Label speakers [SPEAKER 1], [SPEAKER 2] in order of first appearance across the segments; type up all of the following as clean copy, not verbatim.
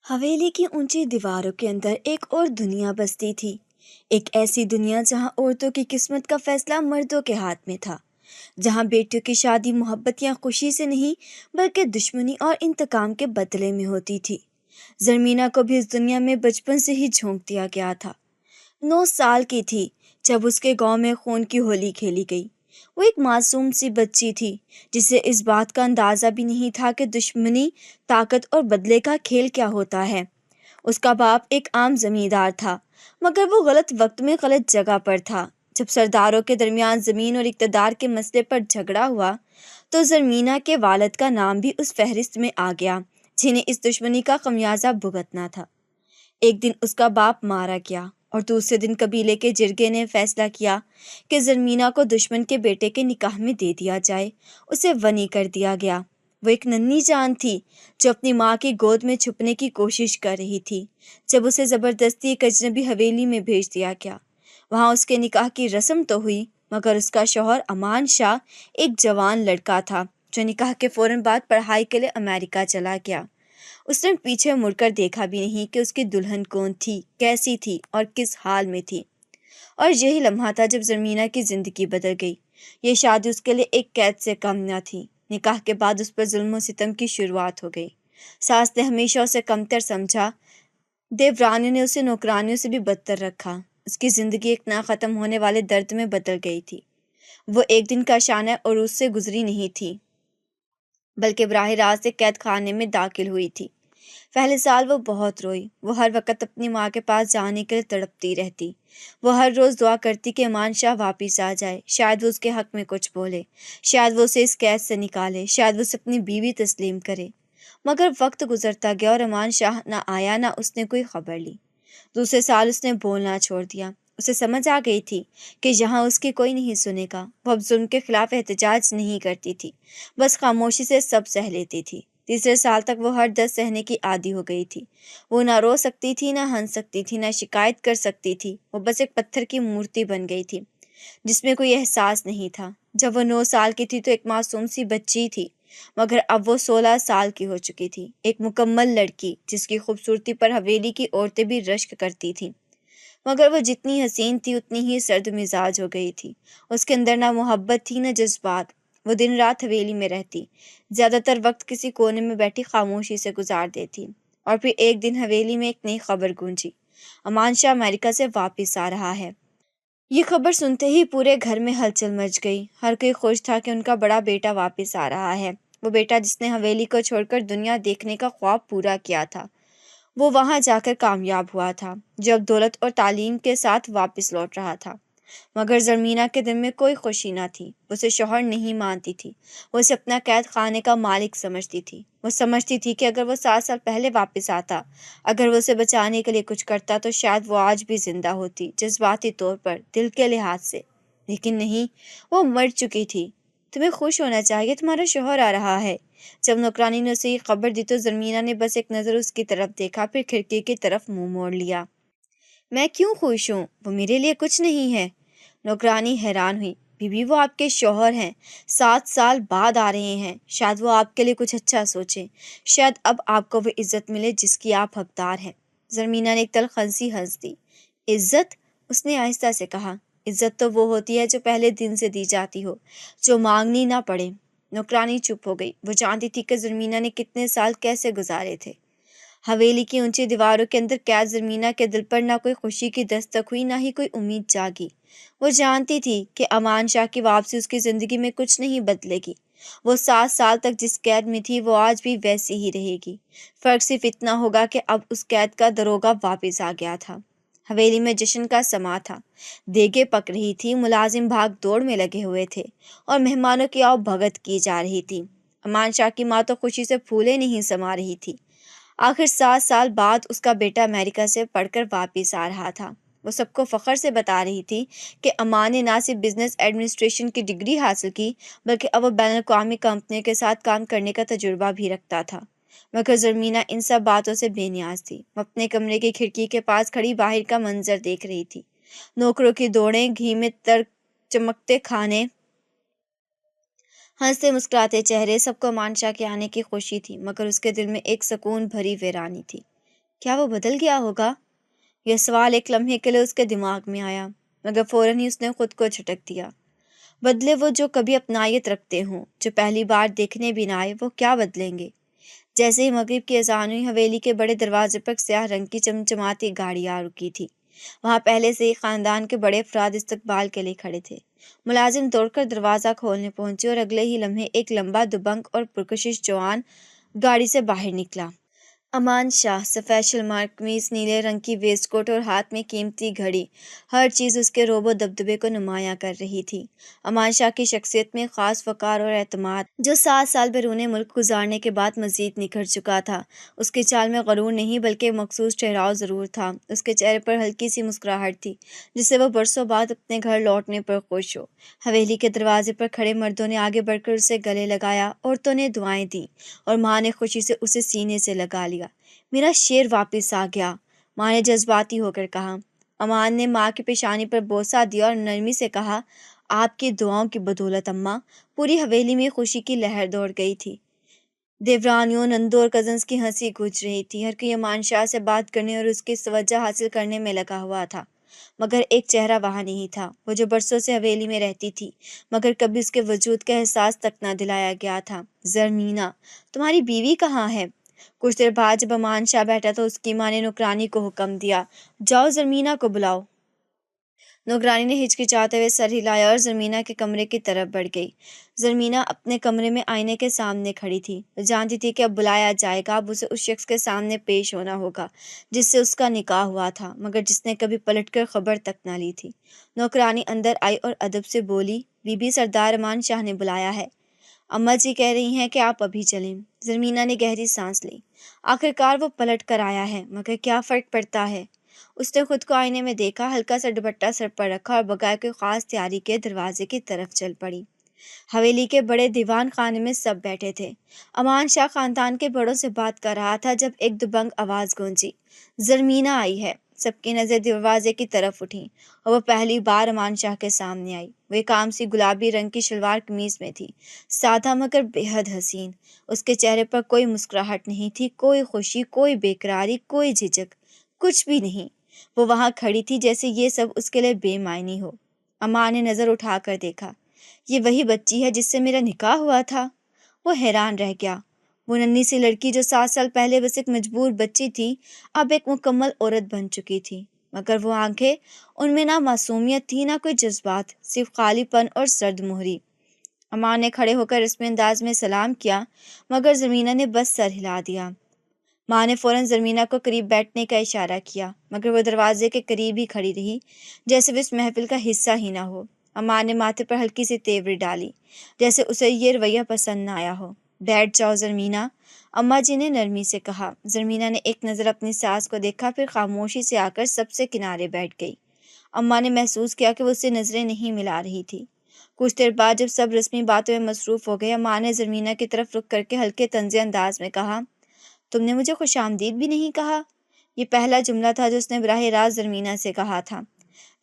[SPEAKER 1] حویلی کی اونچی دیواروں کے اندر ایک اور دنیا بستی تھی، ایک ایسی دنیا جہاں عورتوں کی قسمت کا فیصلہ مردوں کے ہاتھ میں تھا، جہاں بیٹیوں کی شادی محبت یا خوشی سے نہیں بلکہ دشمنی اور انتقام کے بدلے میں ہوتی تھی۔ زرمینہ کو بھی اس دنیا میں بچپن سے ہی جھونک دیا گیا تھا۔ 9 سال کی تھی جب اس کے گاؤں میں خون کی ہولی کھیلی گئی۔ وہ ایک معصوم سی بچی تھی جسے اس بات کا اندازہ بھی نہیں تھا کہ دشمنی، طاقت اور بدلے کا کھیل کیا ہوتا ہے۔ اس کا باپ ایک عام زمیندار تھا، مگر وہ غلط وقت میں غلط جگہ پر تھا۔ جب سرداروں کے درمیان زمین اور اقتدار کے مسئلے پر جھگڑا ہوا تو زرمینہ کے والد کا نام بھی اس فہرست میں آ گیا جنہیں اس دشمنی کا خمیازہ بھگتنا تھا۔ ایک دن اس کا باپ مارا گیا اور دوسرے دن قبیلے کے جرگے نے فیصلہ کیا کہ زرمینہ کو دشمن کے بیٹے کے نکاح میں دے دیا جائے۔ اسے ونی کر دیا گیا۔ وہ ایک ننھی جان تھی جو اپنی ماں کی گود میں چھپنے کی کوشش کر رہی تھی جب اسے زبردستی ایک اجنبی حویلی میں بھیج دیا گیا۔ وہاں اس کے نکاح کی رسم تو ہوئی، مگر اس کا شوہر امان شاہ ایک جوان لڑکا تھا جو نکاح کے فوراً بعد پڑھائی کے لیے امریکہ چلا گیا۔ اس نے پیچھے مڑ کر دیکھا بھی نہیں کہ اس کی دلہن کون تھی، کیسی تھی اور کس حال میں تھی۔ اور یہی لمحہ تھا جب زرمینہ کی زندگی بدل گئی۔ یہ شادی اس کے لیے ایک قید سے کم نہ تھی۔ نکاح کے بعد اس پر ظلم و ستم کی شروعات ہو گئی۔ ساس نے ہمیشہ اسے کمتر سمجھا، دیورانی نے اسے نوکرانیوں سے بھی بدتر رکھا۔ اس کی زندگی ایک نہ ختم ہونے والے درد میں بدل گئی تھی۔ وہ ایک دن کا شانہ عروس سے گزری نہیں تھی، بلکہ براہ راست ایک قید خانے میں داخل ہوئی تھی۔ پہلے سال وہ بہت روئی۔ وہ ہر وقت اپنی ماں کے پاس جانے کے لیے تڑپتی رہتی۔ وہ ہر روز دعا کرتی کہ امان شاہ واپس آ جائے، شاید وہ اس کے حق میں کچھ بولے، شاید وہ اسے اس قید سے نکالے، شاید وہ اسے اپنی بیوی تسلیم کرے۔ مگر وقت گزرتا گیا اور امان شاہ نہ آیا، نہ اس نے کوئی خبر لی۔ دوسرے سال اس نے بولنا چھوڑ دیا۔ اسے سمجھ آ گئی تھی کہ یہاں اس کی کوئی نہیں سنے گا۔ وہ اب ظلم کے خلاف احتجاج نہیں کرتی تھی، بس خاموشی سے سب سہ لیتی تھی۔ تیسرے سال تک وہ ہر درد سہنے کی عادی ہو گئی تھی۔ وہ نہ رو سکتی تھی، نہ ہنس سکتی تھی، نہ شکایت کر سکتی تھی۔ وہ بس ایک پتھر کی مورتی بن گئی تھی جس میں کوئی احساس نہیں تھا۔ جب وہ 9 سال کی تھی تو ایک معصوم سی بچی تھی، مگر اب وہ 16 سال کی ہو چکی تھی، ایک مکمل لڑکی جس کی خوبصورتی پر حویلی کی عورتیں بھی رشک کرتی تھیں۔ مگر وہ جتنی حسین تھی اتنی ہی سرد مزاج ہو گئی تھی۔ اس کے اندر نہ محبت تھی نہ جذبات۔ وہ دن رات حویلی میں رہتی، زیادہ تر وقت کسی کونے میں بیٹھی خاموشی سے گزار دیتی۔ اور پھر ایک دن حویلی میں ایک نئی خبر گونجی، امان شاہ امریکہ سے واپس آ رہا ہے۔ یہ خبر سنتے ہی پورے گھر میں ہلچل مچ گئی۔ ہر کوئی خوش تھا کہ ان کا بڑا بیٹا واپس آ رہا ہے، وہ بیٹا جس نے حویلی کو چھوڑ کر دنیا دیکھنے کا خواب پورا کیا تھا۔ وہ وہاں جا کر کامیاب ہوا تھا، جو اب دولت اور تعلیم کے ساتھ واپس لوٹ رہا تھا۔ مگر زرمینہ کے دل میں کوئی خوشی نہ تھی۔ وہ اسے شوہر نہیں مانتی تھی، وہ اسے اپنا قید خانے کا مالک سمجھتی تھی۔ وہ سمجھتی تھی کہ اگر وہ 7 سال پہلے واپس آتا، اگر وہ اسے بچانے کے لیے کچھ کرتا تو شاید وہ آج بھی زندہ ہوتی، جذباتی طور پر، دل کے لحاظ سے۔ لیکن نہیں، وہ مر چکی تھی۔ تمہیں خوش ہونا چاہیے، تمہارا شوہر آ رہا ہے۔ جب نوکرانی نے اسے یہ خبر دی تو زرمینہ نے بس ایک نظر اس کی طرف دیکھا، پھر کھڑکی کی طرف منہ موڑ لیا۔ میں کیوں خوش ہوں؟ وہ میرے لیے کچھ نہیں ہے۔ نوکرانی حیران ہوئی۔ بی بی، وہ آپ کے شوہر ہیں، 7 سال بعد آ رہے ہیں، شاید وہ آپ کے لیے کچھ اچھا سوچیں، شاید اب آپ کو وہ عزت ملے جس کی آپ حقدار ہیں۔ زرمینہ نے ایک تلخ ہنسی ہنس دی۔ عزت؟ اس نے آہستہ سے کہا۔ عزت تو وہ ہوتی ہے جو پہلے دن سے دی جاتی ہو، جو مانگنی نہ پڑے۔ نوکرانی چپ ہو گئی۔ وہ جانتی تھی کہ زرمینہ نے کتنے سال کیسے گزارے تھے۔ حویلی کی اونچی دیواروں کے اندر قید زرمینہ کے دل پر نہ کوئی خوشی کی دستک ہوئی، نہ ہی کوئی امید جاگی۔ وہ جانتی تھی کہ امان شاہ کی واپسی اس کی زندگی میں کچھ نہیں بدلے گی۔ وہ 7 سال تک جس قید میں تھی وہ آج بھی ویسی ہی رہے گی۔ فرق صرف اتنا ہوگا کہ اب اس قید کا داروغہ واپس آ گیا تھا۔ حویلی میں جشن کا سما تھا، دیگیں پک رہی تھی، ملازم بھاگ دوڑ میں لگے ہوئے تھے اور مہمانوں کی آؤ بھگت کی جا رہی تھی۔ امان شاہ کی ماں تو خوشی سے پھولے نہیں سما رہی تھی۔ آخر 7 سال بعد اس کا بیٹا امریکہ سے پڑھ کر واپس آ رہا تھا۔ وہ سب کو فخر سے بتا رہی تھی کہ امان نے نہ صرف بزنس ایڈمنسٹریشن کی ڈگری حاصل کی، بلکہ اب وہ بین الاقوامی کمپنیوں کے ساتھ کام کرنے کا تجربہ بھی رکھتا تھا۔ مگر زرمینہ ان سب باتوں سے بے نیاز تھی۔ وہ اپنے کمرے کی کھڑکی کے پاس کھڑی باہر کا منظر دیکھ رہی تھی، نوکروں کی دوڑیں، گھی میں تر چمکتے کھانے، ہنستے مسکراتے چہرے، سب کو امان شاہ کے آنے کی خوشی تھی، مگر اس کے دل میں ایک سکون بھری ویرانی تھی۔ کیا وہ بدل گیا ہوگا؟ یہ سوال ایک لمحے کے لیے اس کے دماغ میں آیا، مگر فوراً ہی اس نے خود کو جھٹک دیا۔ بدلے وہ جو کبھی اپنائیت رکھتے ہوں، جو پہلی بار دیکھنے بھی نہ آئے، وہ کیا بدلیں گے؟ جیسے ہی مغرب کی اذان ہوئی، حویلی کے بڑے دروازے پر سیاہ رنگ کی چمچماتی گاڑی آ رکی تھی۔ وہاں پہلے سے ہی خاندان کے بڑے افراد استقبال کے لیے کھڑے تھے۔ ملازم دوڑ کر دروازہ کھولنے پہنچے اور اگلے ہی لمحے ایک لمبا دبنگ اور پرکشش جوان گاڑی سے باہر نکلا۔ امان شاہ، سفید شلوار قمیض، نیلے رنگ کی ویسٹ کوٹ اور ہاتھ میں قیمتی گھڑی، ہر چیز اس کے رعب و دبدبے کو نمایاں کر رہی تھی۔ امان شاہ کی شخصیت میں خاص وقار اور اعتماد، جو 7 سال بیرون ملک گزارنے کے بعد مزید نکھر چکا تھا۔ اس کی چال میں غرور نہیں بلکہ مخصوص ٹھہراؤ ضرور تھا۔ اس کے چہرے پر ہلکی سی مسکراہٹ تھی، جس سے وہ برسوں بعد اپنے گھر لوٹنے پر خوش ہو۔ حویلی کے دروازے پر کھڑے مردوں نے آگے بڑھ کر اسے گلے لگایا، عورتوں نے دعائیں دیں اور ماں نے خوشی سے اسے سینے سے لگا لیا۔ میرا شیر واپس آ گیا، ماں نے جذباتی ہو کر کہا۔ امان نے ماں کی پیشانی پر بوسہ دیا اور نرمی سے کہا، آپ کی دعاؤں کی بدولت اماں۔ پوری حویلی میں خوشی کی لہر دوڑ گئی تھی۔ دیورانیوں، نندوں اور کزنز کی ہنسی گونج رہی تھی۔ ہر کوئی امان شاہ سے بات کرنے اور اس کی توجہ حاصل کرنے میں لگا ہوا تھا، مگر ایک چہرہ وہاں نہیں تھا، وہ جو برسوں سے حویلی میں رہتی تھی مگر کبھی اس کے وجود کا احساس تک نہ دلایا گیا تھا۔ زرمینہ، تمہاری بیوی کہاں ہے؟ کچھ دیر بعد جب امان شاہ بیٹھا تو اس کی ماں نے نوکرانی کو حکم دیا، جاؤ زرمینہ کو بلاؤ۔ نوکرانی نے ہچکچاتے ہوئے سر ہلایا اور زرمینہ کے کمرے کی طرف بڑھ گئی۔ زرمینہ اپنے کمرے میں آئینے کے سامنے کھڑی تھی۔ وہ جانتی تھی کہ اب بلایا جائے گا، اب اسے اس شخص کے سامنے پیش ہونا ہوگا جس سے اس کا نکاح ہوا تھا، مگر جس نے کبھی پلٹ کر خبر تک نہ لی تھی۔ نوکرانی اندر آئی اور ادب سے بولی، بی بی، سردار امان شاہ نے بلایا ہے۔ اماں جی کہہ رہی ہیں کہ آپ ابھی چلیں۔ زرمینہ نے گہری سانس لی۔ آخرکار وہ پلٹ کر آیا ہے، مگر کیا فرق پڑتا ہے؟ اس نے خود کو آئینے میں دیکھا، ہلکا سا دوپٹہ سر پر رکھا اور بغیر کوئی خاص تیاری کے دروازے کی طرف چل پڑی۔ حویلی کے بڑے دیوان خانے میں سب بیٹھے تھے۔ امان شاہ خاندان کے بڑوں سے بات کر رہا تھا جب ایک دبنگ آواز گونجی، زرمینہ آئی ہے۔ سب کی نظر دروازے کی طرف اٹھیں اور وہ پہلی بار امان شاہ کے سامنے آئی۔ وہ ایک عام سی گلابی رنگ کی شلوار قمیض میں تھی، سادہ مگر بے حد حسین۔ اس کے چہرے پر کوئی مسکراہٹ نہیں تھی، کوئی خوشی، کوئی بے قراری، کوئی جھجک، کچھ بھی نہیں۔ وہ وہاں کھڑی تھی جیسے یہ سب اس کے لیے بے معنی ہو۔ امان نے نظر اٹھا کر دیکھا، یہ وہی بچی ہے جس سے میرا نکاح ہوا تھا۔ وہ حیران رہ گیا۔ وہ ننھی سی لڑکی جو 7 سال پہلے بس ایک مجبور بچی تھی، اب ایک مکمل عورت بن چکی تھی، مگر وہ آنکھیں، ان میں نہ معصومیت تھی نہ کوئی جذبات، صرف خالی پن اور سرد مہری۔ امان نے کھڑے ہو کر رسمی انداز میں سلام کیا، مگر زرمینہ نے بس سر ہلا دیا۔ ماں نے فوراً زرمینہ کو قریب بیٹھنے کا اشارہ کیا، مگر وہ دروازے کے قریب ہی کھڑی رہی، جیسے وہ اس محفل کا حصہ ہی نہ ہو۔ امان نے ماتھے پر ہلکی سی تیوری ڈالی، جیسے اسے یہ رویہ پسند نہ آیا ہو۔ بیٹھ جاؤ زرمینہ، اماں جی نے نرمی سے کہا۔ زرمینہ نے ایک نظر اپنی ساس کو دیکھا، پھر خاموشی سے آ کر سب سے کنارے بیٹھ گئی۔ اماں نے محسوس کیا کہ وہ اس سے نظریں نہیں ملا رہی تھی۔ کچھ دیر بعد جب سب رسمی باتوں میں مصروف ہو گئے، اماں نے زرمینہ کی طرف رک کر کے ہلکے طنزی انداز میں کہا، تم نے مجھے خوش آمدید بھی نہیں کہا۔ یہ پہلا جملہ تھا جو اس نے براہ راست زرمینہ سے کہا تھا۔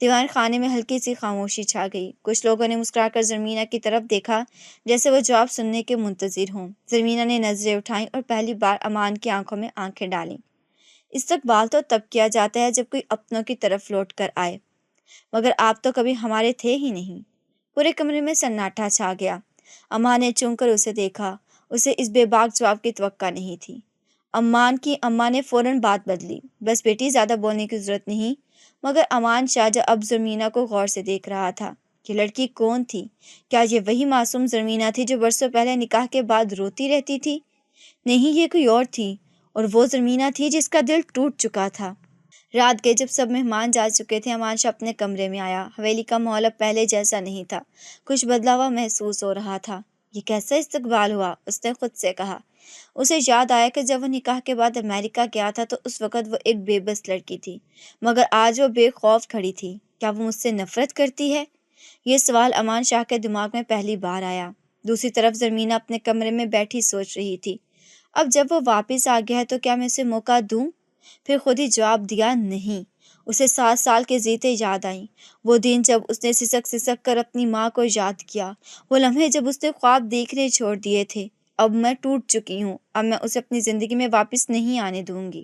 [SPEAKER 1] دیوان خانے میں ہلکی سی خاموشی چھا گئی۔ کچھ لوگوں نے مسکرا کر زرمینہ کی طرف دیکھا جیسے وہ جواب سننے کے منتظر ہوں۔ زرمینہ نے نظریں اٹھائیں اور پہلی بار امان کی آنکھوں میں آنکھیں ڈالیں۔ استقبال تو تب کیا جاتا ہے جب کوئی اپنوں کی طرف لوٹ کر آئے، مگر آپ تو کبھی ہمارے تھے ہی نہیں۔ پورے کمرے میں سناٹا چھا گیا۔ امان نے چونک کر اسے دیکھا، اسے اس بے باک جواب کی توقع نہیں تھی۔ اماں نے فوراً بات بدلی، بس بیٹی، زیادہ بولنے کی ضرورت نہیں۔ مگر امان شاہ جو اب زرمینہ کو غور سے دیکھ رہا تھا، یہ لڑکی کون تھی؟ کیا یہ وہی معصوم زرمینہ تھی جو برسوں پہلے نکاح کے بعد روتی رہتی تھی؟ نہیں، یہ کوئی اور تھی، اور وہ زرمینہ تھی جس کا دل ٹوٹ چکا تھا۔ رات کے جب سب مہمان جا چکے تھے، امان شاہ اپنے کمرے میں آیا۔ حویلی کا ماحول اب پہلے جیسا نہیں تھا، کچھ بدلا ہوا محسوس ہو رہا تھا۔ یہ کیسا استقبال ہوا؟ اس نے خود سے کہا۔ اسے یاد آیا کہ جب وہ نکاح کے بعد امریکہ گیا تھا تو اس وقت وہ ایک بے بس لڑکی تھی، مگر آج وہ بے خوف کھڑی تھی۔ کیا وہ مجھ سے نفرت کرتی ہے؟ یہ سوال امان شاہ کے دماغ میں پہلی بار آیا۔ دوسری طرف زرمینہ اپنے کمرے میں بیٹھی سوچ رہی تھی، اب جب وہ واپس آ گیا ہے تو کیا میں اسے موقع دوں؟ پھر خود ہی جواب دیا، نہیں۔ اسے 7 سال کے زیتے یاد آئیں، وہ دن جب اس نے سسک سسک کر اپنی ماں کو یاد کیا، وہ لمحے جب اس نے خواب دیکھنے چھوڑ دیے تھے۔ اب میں ٹوٹ چکی ہوں، اب میں اسے اپنی زندگی میں واپس نہیں آنے دوں گی۔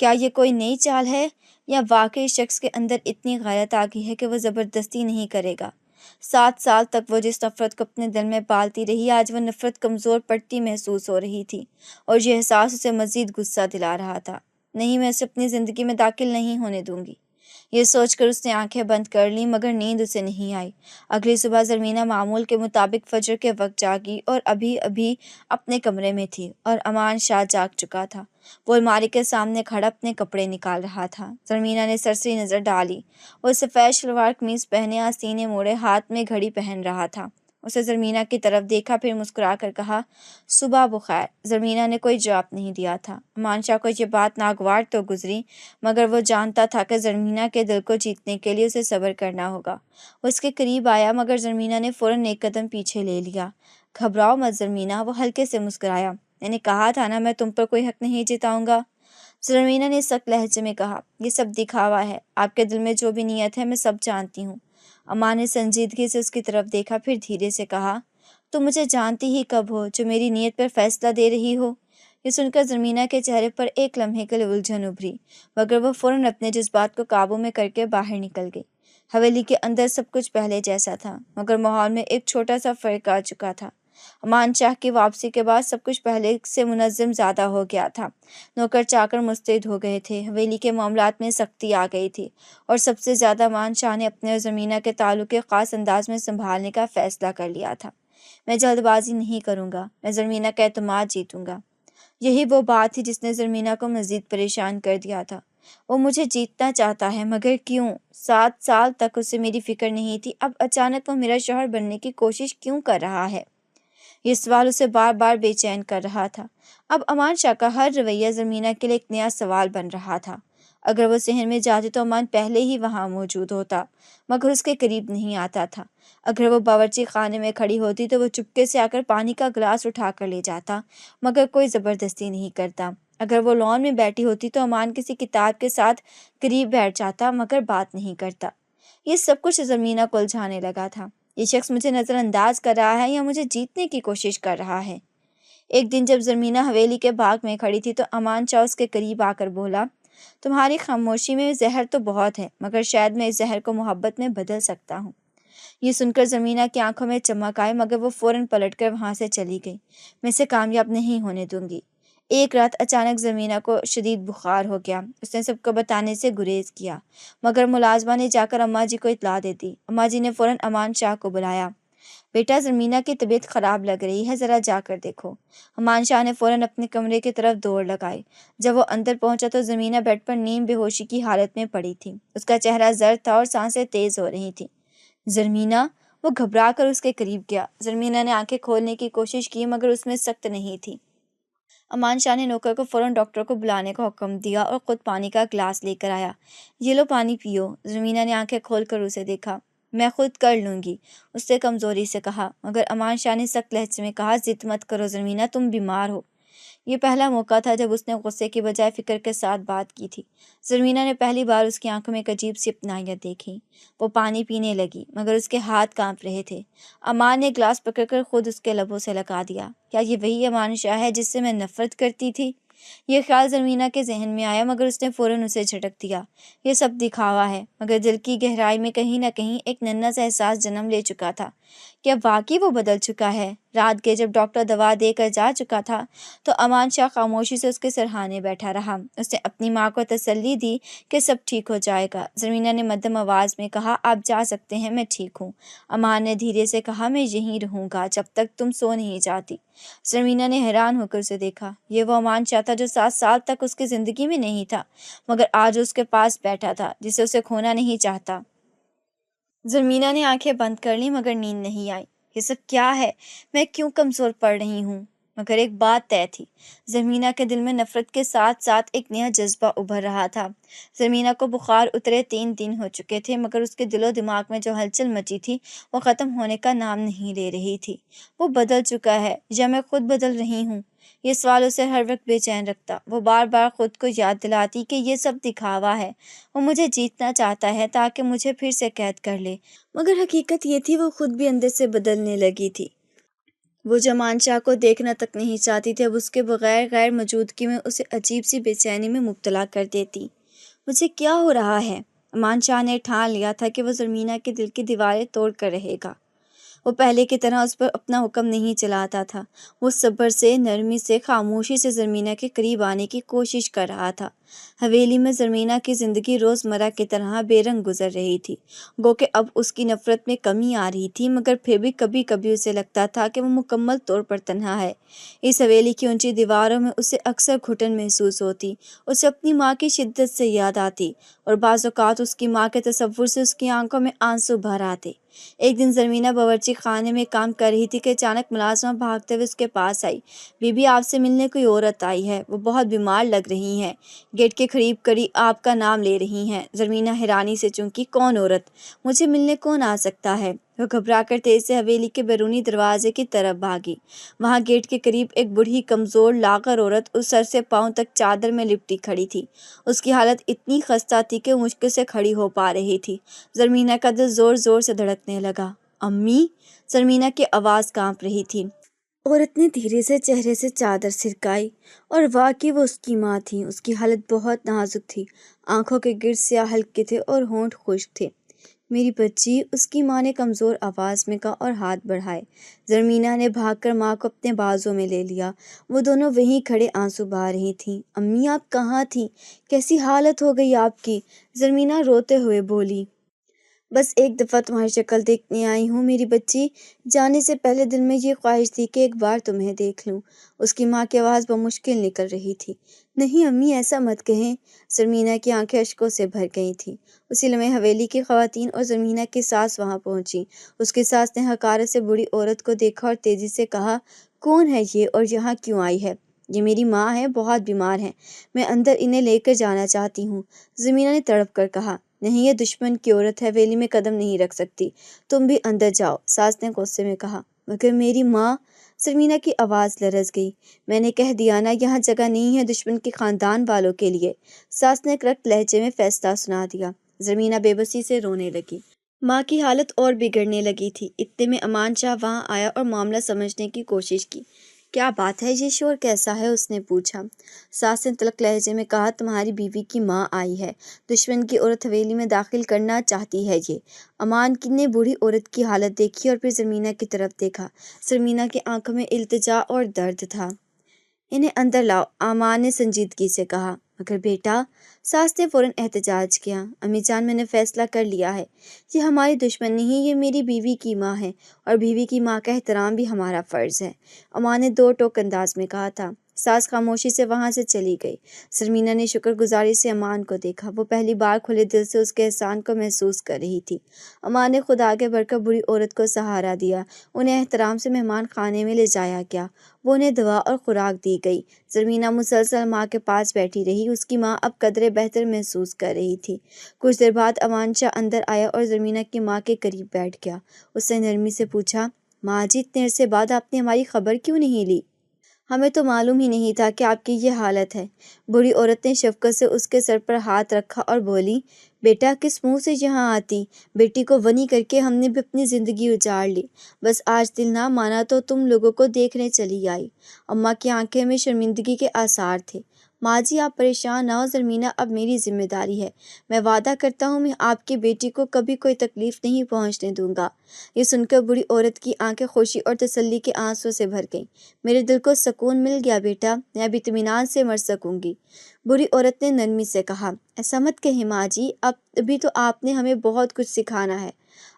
[SPEAKER 1] کیا یہ کوئی نئی چال ہے یا واقعی شخص کے اندر اتنی غیرت آ گئی ہے کہ وہ زبردستی نہیں کرے گا؟ 7 سال تک وہ جس نفرت کو اپنے دل میں پالتی رہی، آج وہ نفرت کمزور پڑتی محسوس ہو رہی تھی، اور یہ احساس اسے مزید غصہ دلا رہا تھا۔ نہیں، میں اسے اپنی زندگی میں داخل نہیں ہونے دوں گی۔ یہ سوچ کر اس نے آنکھیں بند کر لیں، مگر نیند اسے نہیں آئی۔ اگلی صبح زرمینہ معمول کے مطابق فجر کے وقت جاگی اور ابھی ابھی اپنے کمرے میں تھی، اور امان شاہ جاگ چکا تھا۔ وہ الماری کے سامنے کھڑا اپنے کپڑے نکال رہا تھا۔ زرمینہ نے سرسری نظر ڈالی۔ وہ سفید شلوار قمیص پہنے، آستینے موڑے، ہاتھ میں گھڑی پہن رہا تھا۔ اسے زرمینہ کی طرف دیکھا، پھر مسکرا کر کہا، صبح بخیر۔ زرمینہ نے کوئی جواب نہیں دیا تھا۔ امان شاہ کو یہ بات ناگوار تو گزری، مگر وہ جانتا تھا کہ زرمینہ کے دل کو جیتنے کے لیے اسے صبر کرنا ہوگا۔ وہ اس کے قریب آیا، مگر زرمینہ نے فوراً ایک قدم پیچھے لے لیا۔ گھبراؤ مت زرمینہ، وہ ہلکے سے مسکرایا۔ میں نے کہا تھا نا، میں تم پر کوئی حق نہیں جتاؤں گا۔ زرمینہ نے سخت لہجے میں کہا، یہ سب دکھاوا ہے، آپ کے دل میں جو بھی نیت ہے میں سب جانتی ہوں۔ امان نے سنجیدگی سے اس کی طرف دیکھا، پھر دھیرے سے کہا، تم مجھے جانتی ہی کب ہو جو میری نیت پر فیصلہ دے رہی ہو؟ یہ سن کر زرمینہ کے چہرے پر ایک لمحے کے لیے الجھن ابھری، مگر وہ فوراً اپنے جذبات کو قابو میں کر کے باہر نکل گئی۔ حویلی کے اندر سب کچھ پہلے جیسا تھا، مگر ماحول میں ایک چھوٹا سا فرق آ چکا تھا۔ امان شاہ کی واپسی کے بعد سب کچھ پہلے سے منظم زیادہ ہو گیا تھا۔ نوکر چاکر مستعد ہو گئے تھے، حویلی کے معاملات میں سختی آ گئی تھی، اور سب سے زیادہ امان شاہ نے اپنے اور زرمینہ کے تعلق کے خاص انداز میں سنبھالنے کا فیصلہ کر لیا تھا۔ میں جلد بازی نہیں کروں گا، میں زرمینہ کا اعتماد جیتوں گا۔ یہی وہ بات تھی جس نے زرمینہ کو مزید پریشان کر دیا تھا۔ وہ مجھے جیتنا چاہتا ہے، مگر کیوں؟ 7 سال تک اسے میری فکر نہیں تھی، اب اچانک وہ میرا شوہر بننے کی کوشش کیوں کر رہا ہے؟ یہ سوال اسے بار بار بے چین کر رہا تھا۔ اب امان شاہ کا ہر رویہ زرمینہ کے لیے ایک نیا سوال بن رہا تھا۔ اگر وہ صحن میں جاتی تو امان پہلے ہی وہاں موجود ہوتا، مگر اس کے قریب نہیں آتا تھا۔ اگر وہ باورچی خانے میں کھڑی ہوتی تو وہ چپکے سے آ کر پانی کا گلاس اٹھا کر لے جاتا، مگر کوئی زبردستی نہیں کرتا۔ اگر وہ لان میں بیٹھی ہوتی تو امان کسی کتاب کے ساتھ قریب بیٹھ جاتا، مگر بات نہیں کرتا۔ یہ سب کچھ زرمینہ کو الجھانے لگا تھا۔ یہ شخص مجھے نظر انداز کر رہا ہے یا مجھے جیتنے کی کوشش کر رہا ہے؟ ایک دن جب زرمینہ حویلی کے باغ میں کھڑی تھی تو امان شاہ اس کے قریب آ کر بولا، تمہاری خاموشی میں زہر تو بہت ہے، مگر شاید میں اس زہر کو محبت میں بدل سکتا ہوں۔ یہ سن کر زرمینہ کی آنکھوں میں چمک آئی، مگر وہ فوراً پلٹ کر وہاں سے چلی گئی۔ میں اسے کامیاب نہیں ہونے دوں گی۔ ایک رات اچانک زرمینہ کو شدید بخار ہو گیا۔ اس نے سب کو بتانے سے گریز کیا، مگر ملازمہ نے جا کر اماں جی کو اطلاع دے دی۔ اماں جی نے فوراً امان شاہ کو بلایا۔ بیٹا، زرمینہ کی طبیعت خراب لگ رہی ہے، ذرا جا کر دیکھو۔ امان شاہ نے فوراً اپنے کمرے کی طرف دوڑ لگائی۔ جب وہ اندر پہنچا تو زرمینہ بیڈ پر نیم بے ہوشی کی حالت میں پڑی تھی۔ اس کا چہرہ زرد تھا اور سانسیں تیز ہو رہی تھیں۔ زرمینہ! وہ گھبرا کر اس کے قریب گیا۔ زرمینہ نے آنکھیں کھولنے کی کوشش کی، مگر اس میں سخت نہیں تھی۔ امان شاہ نے نوکر کو فوراً ڈاکٹر کو بلانے کا حکم دیا اور خود پانی کا گلاس لے کر آیا۔ یہ لو، پانی پیو۔ زرمینہ نے آنکھیں کھول کر اسے دیکھا۔ میں خود کر لوں گی، اس نے کمزوری سے کہا، مگر امان شاہ نے سخت لہجے میں کہا، ضد مت کرو زرمینہ، تم بیمار ہو۔ یہ پہلا موقع تھا جب اس نے غصے کی بجائے فکر کے ساتھ بات کی تھی۔ زرمینہ نے پہلی بار اس کی آنکھوں میں ایک عجیب سی اپنائیت دیکھی۔ وہ پانی پینے لگی، مگر اس کے ہاتھ کانپ رہے تھے۔ امان نے گلاس پکڑ کر خود اس کے لبوں سے لگا دیا۔ کیا یہ وہی امان شاہ ہے جس سے میں نفرت کرتی تھی؟ یہ خیال زرمینہ کے ذہن میں آیا، مگر اس نے فوراً اسے جھٹک دیا۔ یہ سب دکھاوا ہے، مگر دل کی گہرائی میں کہیں نہ کہیں ایک ننھا سا احساس جنم لے چکا تھا کہ اب واقعی وہ بدل چکا ہے۔ رات کے جب ڈاکٹر دوا دے کر جا چکا تھا تو امان شاہ خاموشی سے اس کے سرہانے بیٹھا رہا۔ اس نے اپنی ماں کو تسلی دی کہ سب ٹھیک ہو جائے گا۔ زرمینہ نے مدھم آواز میں کہا، آپ جا سکتے ہیں، میں ٹھیک ہوں۔ امان نے دھیرے سے کہا، میں یہیں رہوں گا جب تک تم سو نہیں جاتی۔ زرمینہ نے حیران ہو کر اسے دیکھا۔ یہ وہ امان شاہ تھا جو 7 سال تک اس کی زندگی میں نہیں تھا، مگر آج اس کے پاس بیٹھا تھا، جسے اسے کھونا نہیں چاہتا۔ زرمینہ نے آنکھیں بند کر لیں، مگر نیند نہیں آئی۔ یہ سب کیا ہے؟ میں کیوں کمزور پڑ رہی ہوں؟ مگر ایک بات طے تھی، زرمینہ کے دل میں نفرت کے ساتھ ساتھ ایک نیا جذبہ ابھر رہا تھا۔ زرمینہ کو بخار اترے 3 دن ہو چکے تھے، مگر اس کے دل و دماغ میں جو ہلچل مچی تھی وہ ختم ہونے کا نام نہیں لے رہی تھی۔ وہ بدل چکا ہے یا میں خود بدل رہی ہوں؟ یہ سوال اسے ہر وقت بے چین رکھتا۔ وہ بار بار خود کو یاد دلاتی کہ یہ سب دکھاوا ہے، وہ مجھے جیتنا چاہتا ہے تاکہ مجھے پھر سے قید کر لے، مگر حقیقت یہ تھی وہ خود بھی اندر سے بدلنے لگی تھی۔ وہ جو امان شاہ کو دیکھنا تک نہیں چاہتی تھی اب اس کے بغیر غیر موجودگی میں اسے عجیب سی بے چینی میں مبتلا کر دیتی۔ مجھے کیا ہو رہا ہے؟ امان شاہ نے ٹھان لیا تھا کہ وہ زرمینہ کے دل کی دیواریں توڑ کر رہے گا۔ وہ پہلے کی طرح اس پر اپنا حکم نہیں چلاتا تھا، وہ صبر سے، نرمی سے، خاموشی سے زرمینہ کے قریب آنے کی کوشش کر رہا تھا۔ حویلی میں زرمینہ کی زندگی روزمرہ کی طرح بے رنگ گزر رہی تھی، گو کہ اب اس کی نفرت میں کمی آ رہی تھی، مگر پھر بھی کبھی کبھی اسے لگتا تھا کہ وہ مکمل طور پر تنہا ہے۔ اس حویلی کی اونچی دیواروں میں اسے اکثر گھٹن محسوس ہوتی، اسے اپنی ماں کی شدت سے یاد آتی، اور بعض اوقات اس کی ماں کے تصور سے اس کی آنکھوں میں آنسو بھر آتے۔ ایک دن زرمینہ باورچی خانے میں کام کر رہی تھی کہ اچانک ملازمہ بھاگتے ہوئے اس کے پاس آئی۔ بی بی، آپ سے ملنے کوئی عورت آئی ہے، وہ بہت بیمار لگ رہی ہیں، گیٹ کے قریب کڑی آپ کا نام لے رہی ہیں۔ زرمینہ حیرانی سے چونکی، کون عورت؟ مجھے ملنے کون آ سکتا ہے؟ وہ گھبرا کر تیزی سے حویلی کے بیرونی دروازے کی طرف بھاگی۔ وہاں گیٹ کے قریب ایک بوڑھی کمزور لاغر عورت اس سر سے پاؤں تک چادر میں لپٹی کھڑی تھی۔ اس کی حالت اتنی خستہ تھی کہ وہ مشکل سے کھڑی ہو پا رہی تھی۔ زرمینہ کا دل زور زور سے دھڑکنے لگا۔ امی؟ زرمینہ کی آواز کانپ رہی تھی۔ عورت نے دھیرے سے چہرے سے چادر سرکائی، اور واقعی وہ اس کی ماں تھی۔ اس کی حالت بہت نازک تھی، آنکھوں کے گرد سیاہ حلقے تھے اور ہونٹ خشک تھے۔ میری بچی، اس کی ماں نے کمزور آواز میں کہا اور ہاتھ بڑھائے۔ زرمینہ نے بھاگ کر ماں کو اپنے بازوں میں لے لیا، وہ دونوں وہیں کھڑے آنسو بہا رہی تھیں۔ امی، آپ کہاں تھیں؟ کیسی حالت ہو گئی آپ کی؟ زرمینہ روتے ہوئے بولی۔ بس ایک دفعہ تمہاری شکل دیکھنے آئی ہوں میری بچی، جانے سے پہلے دل میں یہ خواہش تھی کہ ایک بار تمہیں دیکھ لوں۔ اس کی ماں کی آواز بمشکل نکل رہی تھی۔ نہیں امی، ایسا مت کہیں۔ زرمینہ کی آنکھیں اشکوں سے بھر گئی تھیں۔ اسی لمحے حویلی کی خواتین اور زرمینہ کی ساس وہاں پہنچی۔ اس کی ساس نے حقارت سے بوڑھی عورت کو دیکھا اور تیزی سے کہا، کون ہے یہ اور یہاں کیوں آئی ہے؟ یہ میری ماں ہے، بہت بیمار ہیں، میں اندر انہیں لے کر جانا چاہتی ہوں۔ زرمینہ نے تڑپ کر کہا، نہیں، یہ دشمن کی عورت ہے، حویلی میں قدم نہیں رکھ سکتی، تم بھی اندر جاؤ۔ ساس نے غصے میں کہا، مگر میری ماں؟ زرمینہ کی آواز لرز گئی۔ میں نے کہہ دیا نا، یہاں جگہ نہیں ہے دشمن کے خاندان والوں کے لیے۔ ساس نے کرخت لہجے میں فیصلہ سنا دیا۔ زرمینہ بے بسی سے رونے لگی۔ ماں کی حالت اور بگڑنے لگی تھی۔ اتنے میں امان شاہ وہاں آیا اور معاملہ سمجھنے کی کوشش کی۔ کیا بات ہے، یہ شور کیسا ہے؟ اس نے پوچھا۔ ساس نے تلخ لہجے میں کہا، تمہاری بیوی کی ماں آئی ہے، دشمن کی عورت حویلی میں داخل کرنا چاہتی ہے یہ۔ امان نے بوڑھی عورت کی حالت دیکھی اور پھر زرمینہ کی طرف دیکھا۔ زرمینہ کی آنکھوں میں التجا اور درد تھا۔ انہیں اندر لاؤ، امان نے سنجیدگی سے کہا۔ مگر بیٹا، ساس نے فوراً احتجاج کیا، امی جان، میں نے فیصلہ کر لیا ہے، یہ ہماری دشمن نہیں، یہ میری بیوی کی ماں ہے، اور بیوی کی ماں کا احترام بھی ہمارا فرض ہے، امان نے دو ٹوک انداز میں کہا تھا۔ ساس خاموشی سے وہاں سے چلی گئی۔ زرمینہ نے شکر گزاری سے امان کو دیکھا، وہ پہلی بار کھلے دل سے اس کے احسان کو محسوس کر رہی تھی۔ امان نے خود آگے بڑھ کر بوڑھی عورت کو سہارا دیا، انہیں احترام سے مہمان خانے میں لے جایا گیا، وہ انہیں دوا اور خوراک دی گئی۔ زرمینہ مسلسل ماں کے پاس بیٹھی رہی، اس کی ماں اب قدرے بہتر محسوس کر رہی تھی۔ کچھ دیر بعد امان شاہ اندر آیا اور زرمینہ کی ماں کے قریب بیٹھ گیا۔ اس نے نرمی سے پوچھا، ماں جی، اتنے عرصے بعد آپ نے ہماری خبر کیوں نہیں لی؟ ہمیں تو معلوم ہی نہیں تھا کہ آپ کی یہ حالت ہے۔ بوڑھی عورت نے شفقت سے اس کے سر پر ہاتھ رکھا اور بولی، بیٹا، کس منہ سے یہاں آتی؟ بیٹی کو ونی کر کے ہم نے بھی اپنی زندگی اجاڑ لی، بس آج دل نہ مانا تو تم لوگوں کو دیکھنے چلی آئی۔ اماں کی آنکھیں میں شرمندگی کے آثار تھے۔ ماں جی، آپ پریشان نہ ہو، زرمینہ اب میری ذمہ داری ہے، میں وعدہ کرتا ہوں میں آپ کی بیٹی کو کبھی کوئی تکلیف نہیں پہنچنے دوں گا۔ یہ سن کر بوڑھی عورت کی آنکھیں خوشی اور تسلی کے آنسوں سے بھر گئیں۔ میرے دل کو سکون مل گیا بیٹا، میں اب اطمینان سے مر سکوں گی۔ بوڑھی عورت نے نرمی سے کہا، ایسا مت کہیں ماں جی، ابھی تو آپ نے ہمیں بہت کچھ سکھانا ہے۔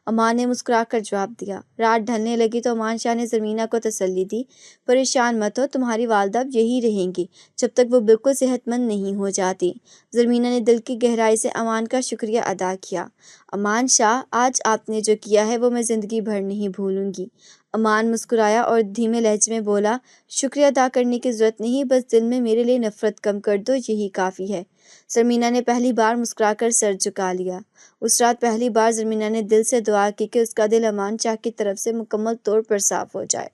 [SPEAKER 1] امان نے مسکرا کر جواب دیا۔ رات ڈھلنے لگی تو امان شاہ نے زرمینہ کو تسلی دی، پریشان مت ہو، تمہاری والدہ اب یہی رہیں گی جب تک وہ بالکل صحت مند نہیں ہو جاتی۔ زرمینہ نے دل کی گہرائی سے امان کا شکریہ ادا کیا۔ امان شاہ، آج آپ نے جو کیا ہے وہ میں زندگی بھر نہیں بھولوں گی۔ امان مسکرایا اور دھیمے لہجے میں بولا، شکریہ ادا کرنے کی ضرورت نہیں، بس دل میں میرے لیے نفرت کم کر دو، یہی کافی ہے۔ زرمینہ نے پہلی بار مسکرا کر سر جھکا لیا۔ اس رات پہلی بار زرمینہ نے دل سے دعا کی کہ اس کا دل امان شاہ کی طرف سے مکمل طور پر صاف ہو جائے۔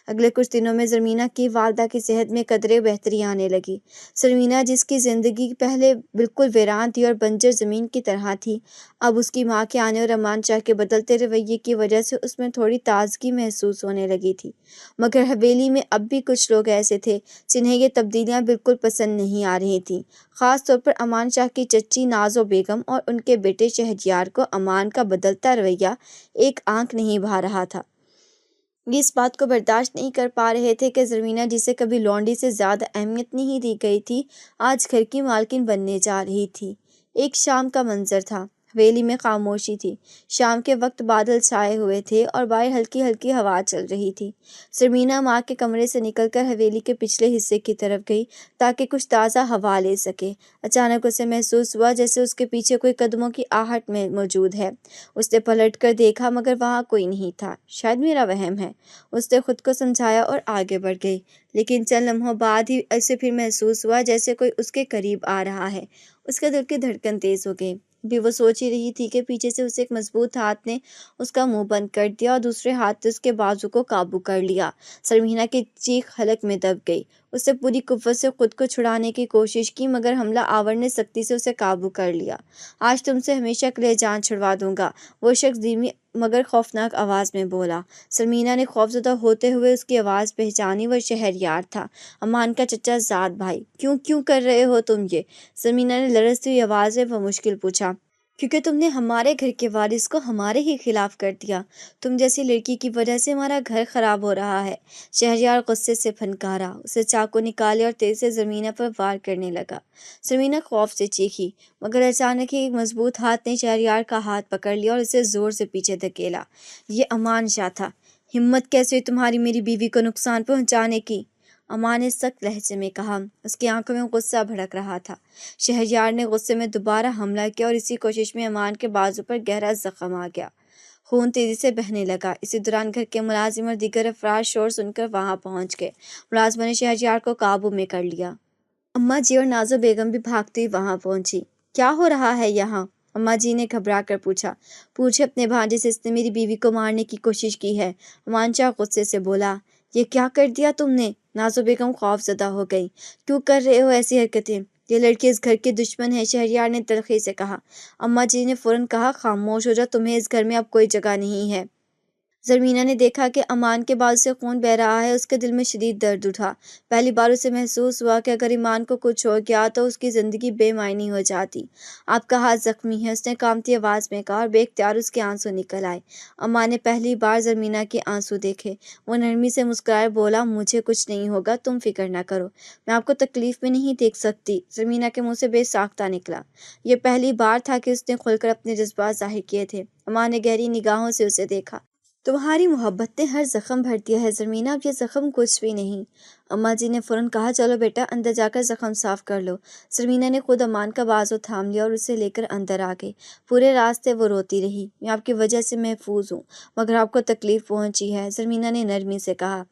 [SPEAKER 1] اگلے کچھ دنوں میں زرمینہ کی والدہ کی صحت میں قدرے بہتری آنے لگی۔ زرمینہ جس کی زندگی پہلے بالکل ویران تھی اور بنجر زمین کی طرح تھی، اب اس کی ماں کے آنے اور امان شاہ کے بدلتے رویے کی وجہ سے اس میں تھوڑی تازگی محسوس ہونے لگی تھی۔ مگر حویلی میں اب بھی کچھ لوگ ایسے تھے جنہیں یہ تبدیلیاں بالکل پسند نہیں آ رہی تھیں، خاص طور پر امان شاہ کی چچی نازو بیگم اور ان کے بیٹے شہریار کو امان کا بدلتا رویہ ایک آنکھ نہیں بھا رہا تھا۔ یہ اس بات کو برداشت نہیں کر پا رہے تھے کہ زرمینہ جسے کبھی لونڈی سے زیادہ اہمیت نہیں دی گئی تھی، آج گھر کی مالکن بننے جا رہی تھی۔ ایک شام کا منظر تھا۔ حویلی میں خاموشی تھی۔ شام کے وقت بادل چھائے ہوئے تھے اور باہر ہلکی ہلکی ہوا چل رہی تھی۔ زرمینہ ماں کے کمرے سے نکل کر حویلی کے پچھلے حصے کی طرف گئی تاکہ کچھ تازہ ہوا لے سکے۔ اچانک اسے محسوس ہوا جیسے اس کے پیچھے کوئی قدموں کی آہٹ میں موجود ہے۔ اس نے پلٹ کر دیکھا مگر وہاں کوئی نہیں تھا۔ شاید میرا وہم ہے، اس نے خود کو سمجھایا اور آگے بڑھ گئی، لیکن چند لمحوں بعد ہی اسے پھر محسوس ہوا جیسے کوئی اس کے قریب آ رہا ہے۔ اس کے دل کی دھڑکن تیز ہو گئی۔ بھی وہ سوچ ہی رہی تھی کہ پیچھے سے اسے ایک مضبوط ہاتھ نے اس کا منہ بند کر دیا اور دوسرے ہاتھ سے اس کے بازو کو قابو کر لیا۔ زرمینہ کی چیخ حلق میں دب گئی۔ اس نے پوری قوت سے خود کو چھڑانے کی کوشش کی مگر حملہ آور نے سختی سے اسے قابو کر لیا۔ آج تم سے ہمیشہ کے لیے جان چھڑوا دوں گا، وہ شخص دھیمی مگر خوفناک آواز میں بولا۔ زرمینہ نے خوفزدہ ہوتے ہوئے اس کی آواز پہچانی۔ وہ شہریار تھا، امان کا چچا زاد بھائی۔ کیوں کر رہے ہو تم یہ؟ زرمینہ نے لرزتی ہوئی آواز میں وہ مشکل پوچھا۔ کیونکہ تم نے ہمارے گھر کے وارث کو ہمارے ہی خلاف کر دیا۔ تم جیسی لڑکی کی وجہ سے ہمارا گھر خراب ہو رہا ہے۔ شہریار غصے سے پھنکارا۔ اسے چاقو نکالے اور تیز سے زرمینہ پر وار کرنے لگا۔ زرمینہ خوف سے چیخی مگر اچانک ہی ایک مضبوط ہاتھ نے شہریار کا ہاتھ پکڑ لیا اور اسے زور سے پیچھے دھکیلا۔ یہ امان شاہ تھا۔ ہمت کیسے ہوئی تمہاری میری بیوی کو نقصان پہنچانے کی؟ امان نے سخت لہجے میں کہا۔ اس کی آنکھوں میں غصہ بھڑک رہا تھا۔ شہریار نے غصے میں دوبارہ حملہ کیا اور اسی کوشش میں امان کے بازو پر گہرا زخم آ گیا۔ خون تیزی سے بہنے لگا۔ اسی دوران گھر کے ملازم اور دیگر افراد شور سن کر وہاں پہنچ گئے۔ ملازموں نے شہریار کو قابو میں کر لیا۔ اماں جی اور نازو بیگم بھی بھاگتی ہوئی وہاں پہنچی۔ کیا ہو رہا ہے یہاں؟ اماں جی نے گھبرا کر پوچھا۔ پوچھے اپنے بھانجے سے، اس نے میری بیوی کو مارنے کی کوشش کی ہے، امان شاہ غصے سے بولا۔ یہ کیا کر دیا تم نے؟ نازو بیگم خوف زدہ ہو گئی۔ کیوں کر رہے ہو ایسی حرکتیں؟ یہ لڑکی اس گھر کی دشمن ہے، شہریار نے تلخی سے کہا۔ اماں جی نے فوراً کہا، خاموش ہو جاؤ، تمہیں اس گھر میں اب کوئی جگہ نہیں ہے۔ زرمینہ نے دیکھا کہ امان کے بازو سے خون بہہ رہا ہے۔ اس کے دل میں شدید درد اٹھا۔ پہلی بار اسے محسوس ہوا کہ اگر ایمان کو کچھ ہو گیا تو اس کی زندگی بے معنی ہو جاتی۔ آپ کا ہاتھ زخمی ہے، اس نے کانپتی آواز میں کہا اور بے اختیار اس کے آنسو نکل آئے۔ امان نے پہلی بار زرمینہ کے آنسو دیکھے۔ وہ نرمی سے مسکرائے بولا، مجھے کچھ نہیں ہوگا، تم فکر نہ کرو، میں آپ کو تکلیف میں نہیں دیکھ سکتی۔ زرمینہ کے منہ سے بے ساختہ نکلا۔ یہ پہلی بار تھا کہ اس نے کھل کر اپنے جذبات ظاہر کیے تھے۔ امان نے گہری نگاہوں سے اسے دیکھا۔ تمہاری محبت نے ہر زخم بھر دیا ہے زرمینہ، اب یہ زخم کچھ بھی نہیں۔ اماں جی نے فوراً کہا، چلو بیٹا اندر جا کر زخم صاف کر لو۔ زرمینہ نے خود امان کا بازو تھام لیا اور اسے لے کر اندر آ گئی۔ پورے راستے وہ روتی رہی، میں آپ کی وجہ سے محفوظ ہوں مگر آپ کو تکلیف پہنچی ہے، زرمینہ نے نرمی سے کہا۔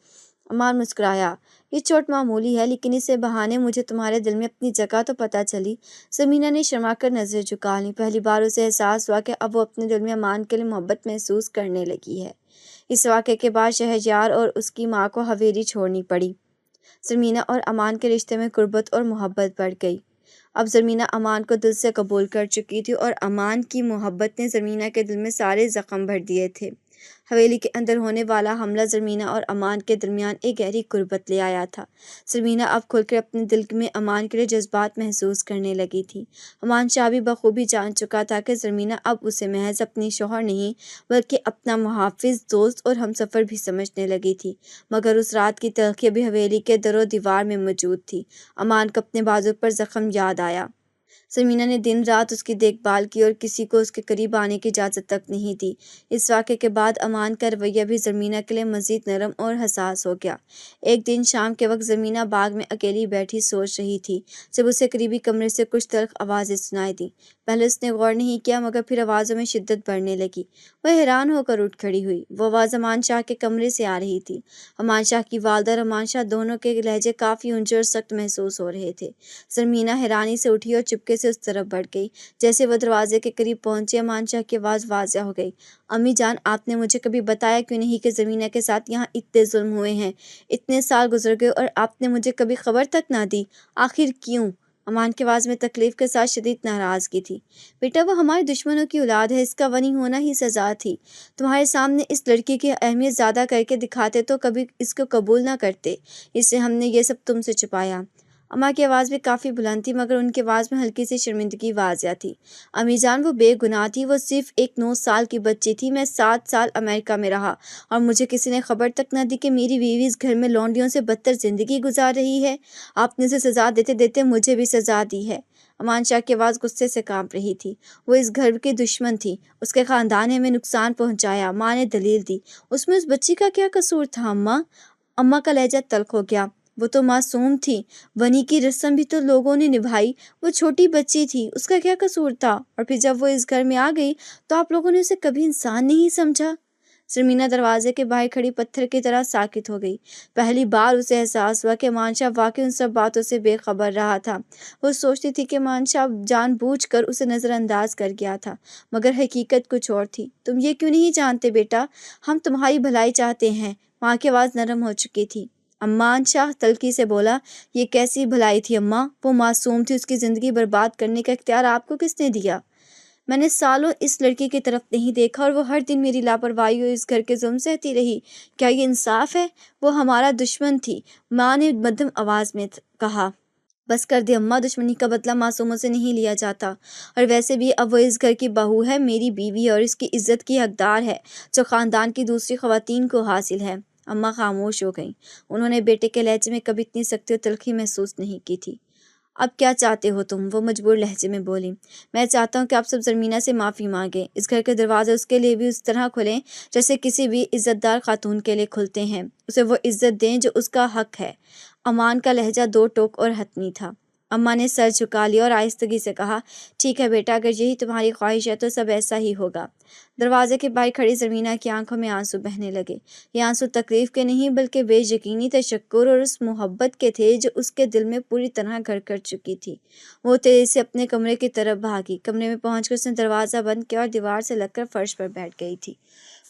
[SPEAKER 1] امان مسکرایا، یہ چوٹ معمولی ہے لیکن اسے بہانے مجھے تمہارے دل میں اپنی جگہ تو پتہ چلی۔ زرمینہ نے شرما کر نظر جھکا لیں۔ پہلی بار اسے احساس ہوا کہ اب وہ اپنے دل میں امان کے لیے محبت محسوس کرنے لگی ہے۔ اس واقعے کے بعد شہریار اور اس کی ماں کو حویلی چھوڑنی پڑی۔ زرمینہ اور امان کے رشتے میں قربت اور محبت بڑھ گئی۔ اب زرمینہ امان کو دل سے قبول کر چکی تھی اور امان کی محبت نے زرمینہ کے دل میں سارے زخم بھر دیے تھے۔ حویلی کے اندر ہونے والا حملہ زرمینہ اور امان کے درمیان ایک گہری قربت لے آیا تھا۔ زرمینہ اب کھل کر اپنے دل میں امان کے لیے جذبات محسوس کرنے لگی تھی۔ امان شاہ بھی بخوبی جان چکا تھا کہ زرمینہ اب اسے محض اپنی شوہر نہیں بلکہ اپنا محافظ، دوست اور ہمسفر بھی سمجھنے لگی تھی۔ مگر اس رات کی تلخی ابھی حویلی کے در و دیوار میں موجود تھی۔ امان کو اپنے بازو پر زخم یاد آیا۔ زرمینہ نے دن رات اس کی دیکھ بھال کی اور کسی کو اس کے قریب آنے کی اجازت تک نہیں دی۔ اس واقعے کے بعد امان کا رویہ بھی زرمینہ کے لیے مزید نرم اور حساس ہو گیا۔ ایک دن شام کے وقت زرمینہ باغ میں اکیلی بیٹھی سوچ رہی تھی جب اسے قریبی کمرے سے کچھ تلخ آوازیں سنائی دیں۔ پہلے اس نے غور نہیں کیا مگر پھر آوازوں میں شدت بڑھنے لگی۔ وہ حیران ہو کر اٹھ کھڑی ہوئی۔ وہ آواز امان شاہ کے کمرے سے آ رہی تھی۔ امان شاہ کی والدہ اور امان شاہ دونوں کے لہجے کافی اونچے اور سخت محسوس ہو رہے تھے۔ زرمینہ حیرانی سے اٹھی اور چپکے سے اس طرف بڑھ گئی۔ جیسے وہ دروازے کے قریب پہنچی، امان شاہ کی آواز واضح ہو گئی۔ امی جان، آپ نے مجھے کبھی بتایا کیوں نہیں کہ زمینہ کے ساتھ یہاں اتنے ظلم ہوئے ہیں؟ اتنے سال گزر گئے اور آپ نے مجھے کبھی خبر تک نہ دی۔ آخر کیوں؟ امان کی آواز میں تکلیف کے ساتھ شدید ناراضگی تھی۔ بیٹا، وہ ہمارے دشمنوں کی اولاد ہے، اس کا غنی ہونا ہی سزا تھی۔ تمہارے سامنے اس لڑکی کی اہمیت زیادہ کر کے دکھاتے تو کبھی اس کو قبول نہ کرتے، اس لیے ہم نے یہ سب تم سے چھپایا۔ اماں کی آواز بھی کافی بلند تھی، مگر ان کی آواز میں ہلکی سی شرمندگی واضح تھی۔ امی جان، وہ بے گناہ تھی، وہ صرف ایک 9 سال کی بچی تھی۔ میں 7 سال امریکہ میں رہا اور مجھے کسی نے خبر تک نہ دی کہ میری بیوی اس گھر میں لونڈیوں سے بدتر زندگی گزار رہی ہے۔ آپ نے اسے سزا دیتے دیتے مجھے بھی سزا دی ہے۔ امان شاہ کی آواز غصے سے کانپ رہی تھی۔ وہ اس گھر کی دشمن تھی، اس کے خاندان نے ہمیں نقصان پہنچایا۔ ماں نے دلیل دی۔ اس میں اس بچی کا کیا قصور تھا اماں؟ اماں کا لہجہ تلخ ہو گیا۔ وہ تو معصوم تھی، ونی کی رسم بھی تو لوگوں نے نبھائی، وہ چھوٹی بچی تھی، اس کا کیا قصور تھا؟ اور پھر جب وہ اس گھر میں آ گئی تو آپ لوگوں نے اسے کبھی انسان نہیں سمجھا؟ سرمینہ دروازے کے باہر کھڑی پتھر کی طرح ساکت ہو گئی۔ پہلی بار اسے احساس ہوا کہ امان شاہ واقعی ان سب باتوں سے بے خبر رہا تھا۔ وہ سوچتی تھی کہ امان شاہ جان بوجھ کر اسے نظر انداز کر گیا تھا، مگر حقیقت کچھ اور تھی۔ تم یہ کیوں نہیں جانتے بیٹا؟ ہم تمہاری بھلائی چاہتے ہیں۔ ماں کی آواز نرم ہو چکی تھی۔ امان شاہ تلخی سے بولا، یہ کیسی بھلائی تھی اماں؟ وہ معصوم تھی، اس کی زندگی برباد کرنے کا اختیار آپ کو کس نے دیا؟ میں نے سالوں اس لڑکی کی طرف نہیں دیکھا اور وہ ہر دن میری لاپرواہی اور اس گھر کے ظلم سہتی رہی۔ کیا یہ انصاف ہے؟ وہ ہمارا دشمن تھی، ماں نے مدھم آواز میں کہا۔ بس کر دے اماں، دشمنی کا بدلہ معصوموں سے نہیں لیا جاتا، اور ویسے بھی اب وہ اس گھر کی بہو ہے، میری بیوی، اور اس کی عزت کی حقدار ہے جو خاندان کی دوسری خواتین کو حاصل ہے۔ اماں خاموش ہو گئیں۔ انہوں نے بیٹے کے لہجے میں کبھی اتنی سختی اور تلخی محسوس نہیں کی تھی۔ اب کیا چاہتے ہو تم؟ وہ مجبور لہجے میں بولی۔ میں چاہتا ہوں کہ آپ سب زرمینہ سے معافی مانگیں، اس گھر کے دروازے اس کے لیے بھی اس طرح کھلیں جیسے کسی بھی عزت دار خاتون کے لیے کھلتے ہیں۔ اسے وہ عزت دیں جو اس کا حق ہے۔ امان کا لہجہ 2 ٹوک اور حتمی تھا۔ اماں نے سر جھکا لیا اور آہستگی سے کہا، ٹھیک ہے بیٹا، اگر یہی تمہاری خواہش ہے تو سب ایسا ہی ہوگا۔ دروازے کے باہر کھڑی زرمینہ کی آنکھوں میں آنسو بہنے لگے۔ یہ آنسو تکلیف کے نہیں بلکہ بے یقینی، تشکر اور اس محبت کے تھے جو اس کے دل میں پوری طرح گھر کر چکی تھی۔ وہ تیزی سے اپنے کمرے کی طرف بھاگی۔ کمرے میں پہنچ کر اس نے دروازہ بند کیا اور دیوار سے لگ کر فرش پر بیٹھ گئی تھی۔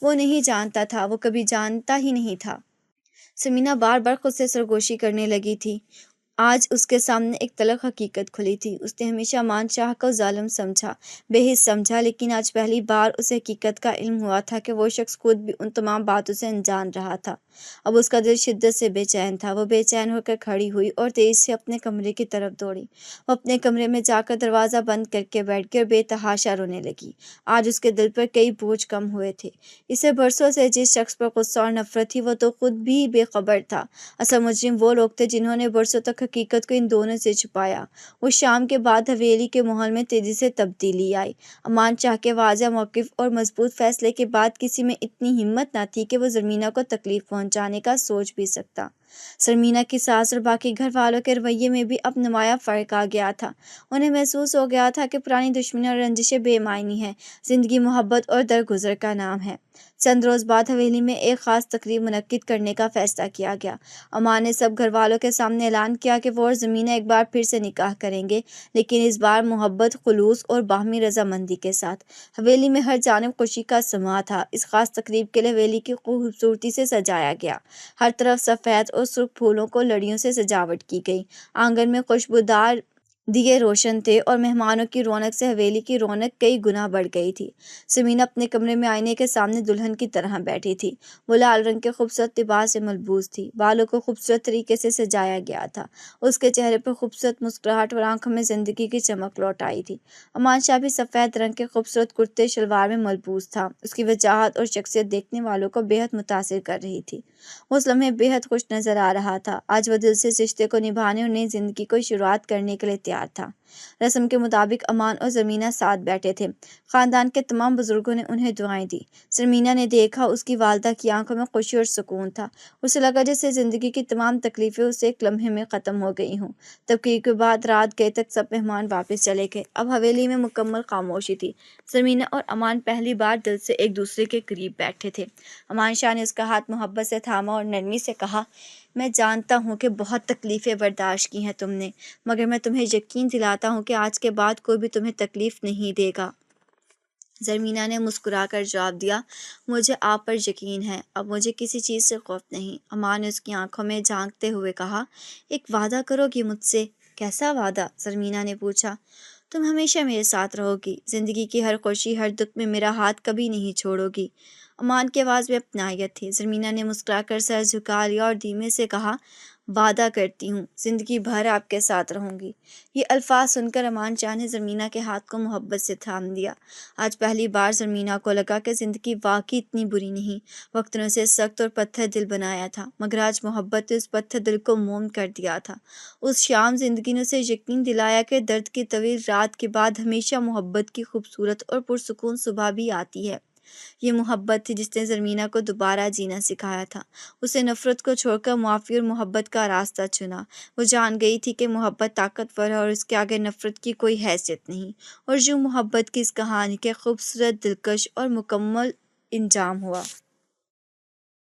[SPEAKER 1] وہ نہیں جانتا تھا، وہ کبھی جانتا ہی نہیں تھا۔ سرمینہ بار بار خود سے سرگوشی کرنے لگی تھی۔ آج اس کے سامنے ایک تلخ حقیقت کھلی تھی۔ اس نے ہمیشہ امان شاہ کو ظالم سمجھا، بے حس سمجھا، لیکن آج پہلی بار اسے حقیقت کا علم ہوا تھا کہ وہ شخص خود بھی ان تمام باتوں سے انجان رہا تھا۔ اب اس کا دل شدت سے بے چین تھا۔ وہ بے چین ہو کر کھڑی ہوئی اور تیزی سے اپنے کمرے کی طرف دوڑی۔ وہ اپنے کمرے میں جا کر دروازہ بند کر کے بیٹھ گئی اور بے تحاشا رونے لگی۔ آج اس کے دل پر کئی بوجھ کم ہوئے تھے۔ اسے برسوں سے جس شخص پر غصہ اور نفرت تھی، وہ تو خود بھی بے خبر تھا۔ اصل مجرم وہ لوگ تھے جنہوں نے برسوں تک حقیقت کو ان دونوں سے چھپایا۔ اس شام کے بعد حویلی کے ماحول میں تیزی سے تبدیلی آئی۔ امان شاہ کے واضح موقف اور مضبوط فیصلے کے بعد کسی میں اتنی ہمت نہ تھی کہ وہ زرمینہ کو تکلیف پہنچانے کا سوچ بھی سکتا۔ سرمینہ کی ساس اور باقی گھر والوں کے رویے میں بھی اب نمایاں فرق آ گیا تھا۔ انہیں محسوس ہو گیا تھا کہ پرانی دشمنی اور رنجشیں بے معنی ہیں، زندگی محبت اور درگزر کا نام ہے۔ چند روز بعد حویلی میں ایک خاص تقریب منعقد کرنے کا فیصلہ کیا گیا۔ امان نے سب گھر والوں کے سامنے اعلان کیا کہ وہ اور زمینہ ایک بار پھر سے نکاح کریں گے، لیکن اس بار محبت، خلوص اور باہمی رضامندی کے ساتھ۔ حویلی میں ہر جانب خوشی کا سماں تھا۔ اس خاص تقریب کے لیے حویلی کی خوبصورتی سے سجایا گیا۔ ہر طرف سفید اور سرخ پھولوں کو لڑیوں سے سجاوٹ کی گئی۔ آنگن میں خوشبودار دیے روشن تھے اور مہمانوں کی رونق سے حویلی کی رونق کئی گنا بڑھ گئی تھی۔ سمینہ اپنے کمرے میں آئینے کے سامنے دلہن کی طرح بیٹھی تھی۔ وہ لال رنگ کے خوبصورت لباس سے ملبوس تھی۔ بالوں کو خوبصورت طریقے سے سجایا گیا تھا۔ اس کے چہرے پر خوبصورت مسکراہٹ اور آنکھوں میں زندگی کی چمک لوٹ آئی تھی۔ امان شاہ بھی سفید رنگ کے خوبصورت کرتے شلوار میں ملبوس تھا۔ اس کی وجاہت اور شخصیت دیکھنے والوں کو بے حد متاثر کر رہی تھی۔ وہ اس لمحے بے حد خوش نظر آ رہا تھا۔ آج وہ دل سے اس رشتے کو نبھانے اور نئی زندگی کو شروعات کرنے کے لیے تیار تھا۔ رسم کے مطابق امان اور زرمینہ ساتھ بیٹھے تھے۔ خاندان کے تمام بزرگوں نے انہیں دعائیں دیں۔ زرمینہ نے دیکھا اس کی والدہ کی آنکھوں میں خوشی اور سکون تھا۔ اسے لگا جیسے زندگی کی تمام تکلیفیں اسے ایک لمحے میں ختم ہو گئی ہوں۔ تقریب کے بعد رات گئے تک سب مہمان واپس چلے گئے۔ اب حویلی میں مکمل خاموشی تھی۔ زرمینہ اور امان پہلی بار دل سے ایک دوسرے کے قریب بیٹھے تھے۔ امان شاہ نے اس کا ہاتھ محبت سے تھاما اور نرمی سے کہا، میں جانتا ہوں کہ بہت تکلیفیں برداشت کی ہیں تم نے، مگر میں تمہیں یقین دلاتا چاہتا ہوں کہ آج کے بعد کوئی بھی تمہیں تکلیف نہیں دے گا۔ زرمینہ نے مسکرا کر جواب دیا، مجھے آپ پر یقین ہے، اب مجھے کسی چیز سے خوف نہیں۔ امان نے اس کی آنکھوں میں جھانکتے ہوئے کہا، ایک وعدہ کرو گی مجھ سے؟ کیسا وعدہ؟ زرمینہ نے پوچھا۔ تم ہمیشہ میرے ساتھ رہو گی، زندگی کی ہر خوشی ہر دکھ میں میرا ہاتھ کبھی نہیں چھوڑو گی۔ امان کی آواز میں اپنائیت تھی۔ زرمینہ نے مسکرا کر سر جھکا لیا اور دھیمے سے کہا، وعدہ کرتی ہوں، زندگی بھر آپ کے ساتھ رہوں گی۔ یہ الفاظ سن کر امان چاہا نے زرمینہ کے ہاتھ کو محبت سے تھام دیا۔ آج پہلی بار زرمینہ کو لگا کہ زندگی واقعی اتنی بری نہیں۔ وقت نے اسے سخت اور پتھر دل بنایا تھا، مگر آج محبت نے اس پتھر دل کو موم کر دیا تھا۔ اس شام زندگی نے اسے یقین دلایا کہ درد کی طویل رات کے بعد ہمیشہ محبت کی خوبصورت اور پرسکون صبح بھی آتی ہے۔ یہ محبت تھی جس نے زرمینہ کو دوبارہ جینا سکھایا تھا۔ اسے نفرت کو چھوڑ کر معافی اور محبت کا راستہ چنا۔ وہ جان گئی تھی کہ محبت طاقتور ہے اور اس کے آگے نفرت کی کوئی حیثیت نہیں۔ اور یوں محبت کی اس کہانی کے خوبصورت، دلکش اور مکمل انجام ہوا۔